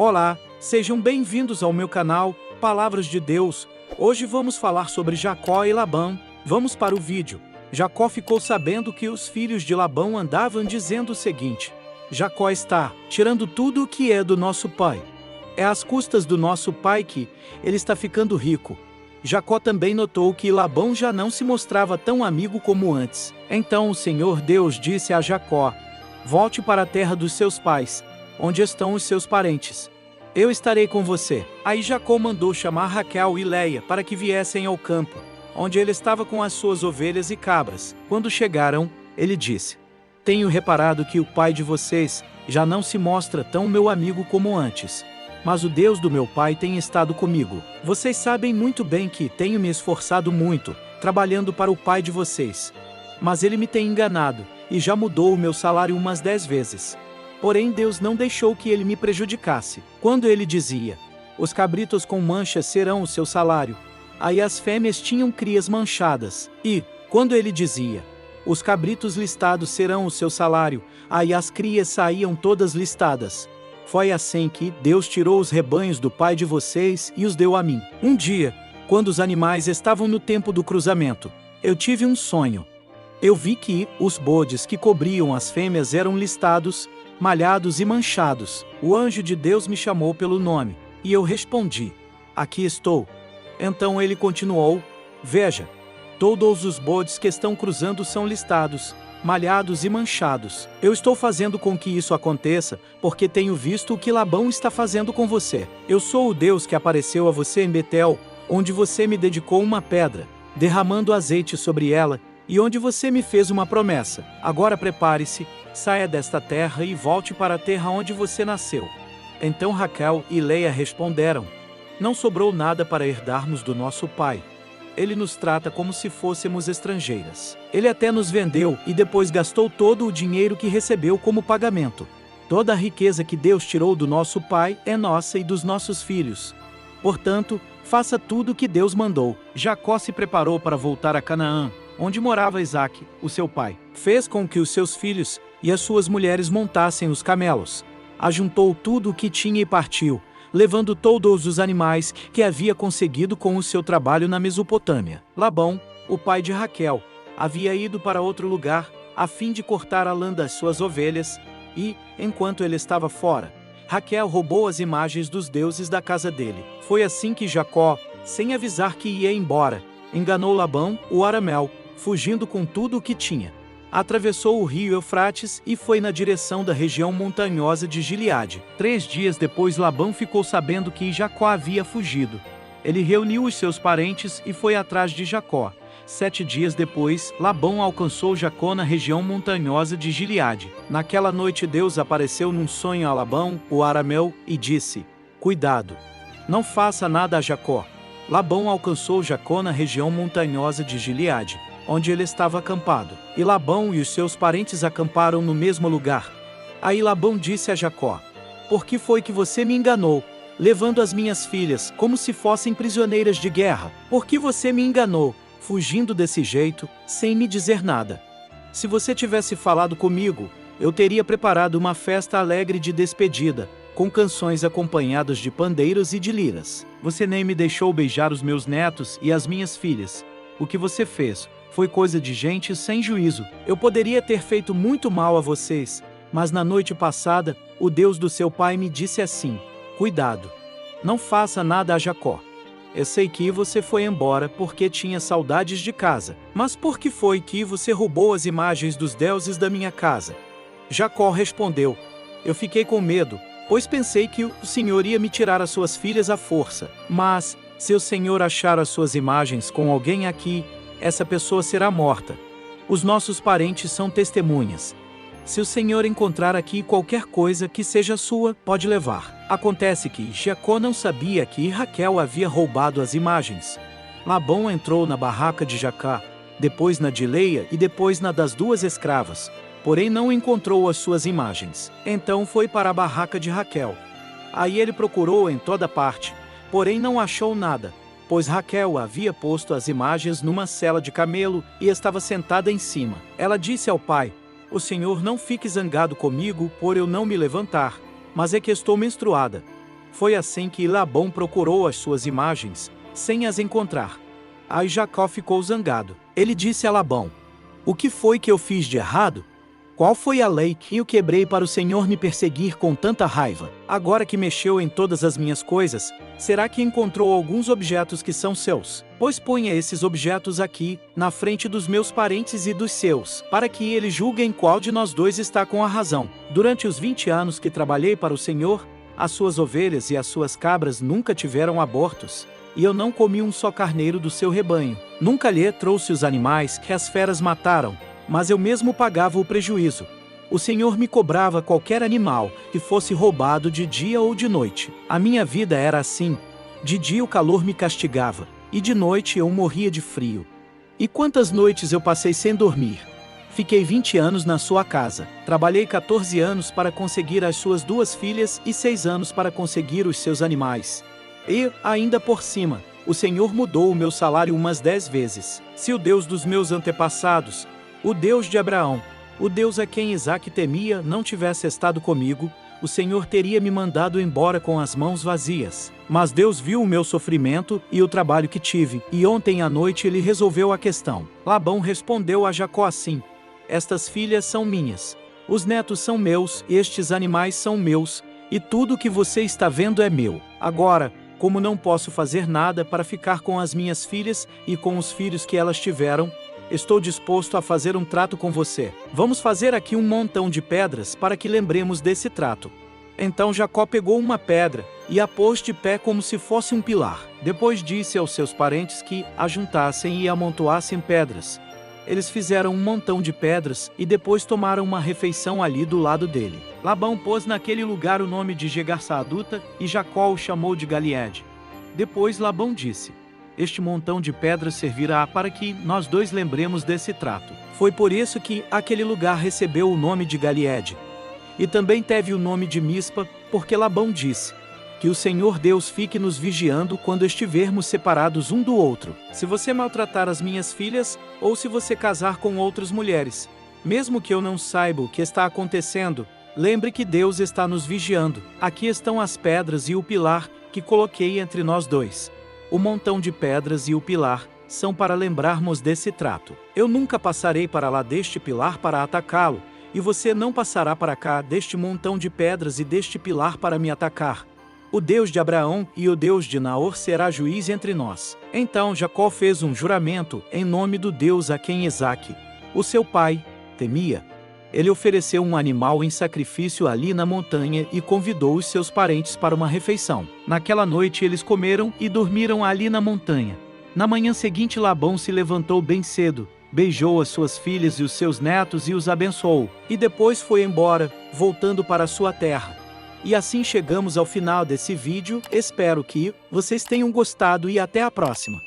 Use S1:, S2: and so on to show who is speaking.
S1: Olá, sejam bem-vindos ao meu canal, Palavras de Deus. Hoje vamos falar sobre Jacó e Labão. Vamos para o vídeo. Jacó ficou sabendo que os filhos de Labão andavam dizendo o seguinte: Jacó está tirando tudo o que é do nosso pai. É às custas do nosso pai que ele está ficando rico. Jacó também notou que Labão já não se mostrava tão amigo como antes. Então o Senhor Deus disse a Jacó: volte para a terra dos seus pais, onde estão os seus parentes. Eu estarei com você. Aí Jacó mandou chamar Raquel e Leia para que viessem ao campo, onde ele estava com as suas ovelhas e cabras. Quando chegaram, ele disse: tenho reparado que o pai de vocês já não se mostra tão meu amigo como antes. Mas o Deus do meu pai tem estado comigo. Vocês sabem muito bem que tenho me esforçado muito, trabalhando para o pai de vocês. Mas ele me tem enganado, e já mudou o meu salário umas 10 vezes. Porém Deus não deixou que ele me prejudicasse. Quando ele dizia: os cabritos com manchas serão o seu salário, aí as fêmeas tinham crias manchadas. E, quando ele dizia: os cabritos listados serão o seu salário, aí as crias saíam todas listadas. Foi assim que Deus tirou os rebanhos do pai de vocês e os deu a mim. Um dia, quando os animais estavam no tempo do cruzamento, eu tive um sonho. Eu vi que os bodes que cobriam as fêmeas eram listados, malhados e manchados. O anjo de Deus me chamou pelo nome, e eu respondi: aqui estou. Então ele continuou: veja, todos os bodes que estão cruzando são listados, malhados e manchados. Eu estou fazendo com que isso aconteça, porque tenho visto o que Labão está fazendo com você. Eu sou o Deus que apareceu a você em Betel, onde você me dedicou uma pedra, derramando azeite sobre ela, e onde você me fez uma promessa. Agora prepare-se, saia desta terra e volte para a terra onde você nasceu. Então Raquel e Leia responderam: não sobrou nada para herdarmos do nosso pai. Ele nos trata como se fôssemos estrangeiras. Ele até nos vendeu e depois gastou todo o dinheiro que recebeu como pagamento. Toda a riqueza que Deus tirou do nosso pai é nossa e dos nossos filhos. Portanto, faça tudo o que Deus mandou. Jacó se preparou para voltar a Canaã, onde morava Isaque, o seu pai. Fez com que os seus filhos e as suas mulheres montassem os camelos. Ajuntou tudo o que tinha e partiu, levando todos os animais que havia conseguido com o seu trabalho na Mesopotâmia. Labão, o pai de Raquel, havia ido para outro lugar, a fim de cortar a lã das suas ovelhas, e, enquanto ele estava fora, Raquel roubou as imagens dos deuses da casa dele. Foi assim que Jacó, sem avisar que ia embora, enganou Labão, o arameu, fugindo com tudo o que tinha. Atravessou o rio Eufrates e foi na direção da região montanhosa de Gileade. 3 dias depois Labão ficou sabendo que Jacó havia fugido. Ele reuniu os seus parentes e foi atrás de Jacó. 7 dias depois, Labão alcançou Jacó na região montanhosa de Gileade. Naquela noite Deus apareceu num sonho a Labão, o arameu, e disse: cuidado, não faça nada a Jacó. Labão alcançou Jacó na região montanhosa de Gileade, onde ele estava acampado. E Labão e os seus parentes acamparam no mesmo lugar. Aí Labão disse a Jacó: por que foi que você me enganou, levando as minhas filhas como se fossem prisioneiras de guerra? Por que você me enganou, fugindo desse jeito, sem me dizer nada? Se você tivesse falado comigo, eu teria preparado uma festa alegre de despedida, com canções acompanhadas de pandeiros e de liras. Você nem me deixou beijar os meus netos e as minhas filhas. O que você fez foi coisa de gente sem juízo. Eu poderia ter feito muito mal a vocês, mas na noite passada, o Deus do seu pai me disse assim: cuidado, não faça nada a Jacó. Eu sei que você foi embora porque tinha saudades de casa, mas por que foi que você roubou as imagens dos deuses da minha casa? Jacó respondeu: eu fiquei com medo, pois pensei que o Senhor ia me tirar as suas filhas à força. Mas, se o Senhor achar as suas imagens com alguém aqui, essa pessoa será morta. Os nossos parentes são testemunhas. Se o Senhor encontrar aqui qualquer coisa que seja sua, pode levar. Acontece que Jacó não sabia que Raquel havia roubado as imagens. Labão entrou na barraca de Jacó, depois na de Leia e depois na das 2 escravas, porém não encontrou as suas imagens. Então foi para a barraca de Raquel. Aí ele procurou em toda parte, porém não achou nada, pois Raquel havia posto as imagens numa sela de camelo e estava sentada em cima. Ela disse ao pai: o Senhor não fique zangado comigo por eu não me levantar, mas é que estou menstruada. Foi assim que Labão procurou as suas imagens, sem as encontrar. Aí Jacó ficou zangado. Ele disse a Labão: "O que foi que eu fiz de errado? Qual foi a lei que eu quebrei para o Senhor me perseguir com tanta raiva? Agora que mexeu em todas as minhas coisas, será que encontrou alguns objetos que são seus? Pois ponha esses objetos aqui, na frente dos meus parentes e dos seus, para que eles julguem qual de nós dois está com a razão. Durante os 20 anos que trabalhei para o Senhor, as suas ovelhas e as suas cabras nunca tiveram abortos, e eu não comi um só carneiro do seu rebanho. Nunca lhe trouxe os animais que as feras mataram, mas eu mesmo pagava o prejuízo. O Senhor me cobrava qualquer animal que fosse roubado de dia ou de noite. A minha vida era assim. De dia o calor me castigava, e de noite eu morria de frio. E quantas noites eu passei sem dormir? Fiquei 20 anos na sua casa. Trabalhei 14 anos para conseguir as suas 2 filhas e 6 anos para conseguir os seus animais. E, ainda por cima, o Senhor mudou o meu salário umas 10 vezes. Se o Deus dos meus antepassados, o Deus de Abraão, o Deus a quem Isaque temia, não tivesse estado comigo, o Senhor teria me mandado embora com as mãos vazias. Mas Deus viu o meu sofrimento e o trabalho que tive, e ontem à noite ele resolveu a questão." Labão respondeu a Jacó assim: "Estas filhas são minhas, os netos são meus, estes animais são meus, e tudo o que você está vendo é meu. Agora, como não posso fazer nada para ficar com as minhas filhas e com os filhos que elas tiveram, estou disposto a fazer um trato com você. Vamos fazer aqui um montão de pedras para que lembremos desse trato." Então Jacó pegou uma pedra e a pôs de pé como se fosse um pilar. Depois disse aos seus parentes que a juntassem e amontoassem pedras. Eles fizeram um montão de pedras e depois tomaram uma refeição ali do lado dele. Labão pôs naquele lugar o nome de Jegar-Saaduta e Jacó o chamou de Galiede. Depois Labão disse: "Este montão de pedras servirá para que nós dois lembremos desse trato." Foi por isso que aquele lugar recebeu o nome de Galiede. E também teve o nome de Mispa, porque Labão disse: "Que o Senhor Deus fique nos vigiando quando estivermos separados um do outro. Se você maltratar as minhas filhas, ou se você casar com outras mulheres, mesmo que eu não saiba o que está acontecendo, lembre que Deus está nos vigiando. Aqui estão as pedras e o pilar que coloquei entre nós dois. O montão de pedras e o pilar são para lembrarmos desse trato. Eu nunca passarei para lá deste pilar para atacá-lo, e você não passará para cá deste montão de pedras e deste pilar para me atacar. O Deus de Abraão e o Deus de Naor será juiz entre nós." Então Jacó fez um juramento em nome do Deus a quem Isaque, o seu pai, temia. Ele ofereceu um animal em sacrifício ali na montanha e convidou os seus parentes para uma refeição. Naquela noite eles comeram e dormiram ali na montanha. Na manhã seguinte Labão se levantou bem cedo, beijou as suas filhas e os seus netos e os abençoou, e depois foi embora, voltando para a sua terra. E assim chegamos ao final desse vídeo. Espero que vocês tenham gostado e até a próxima.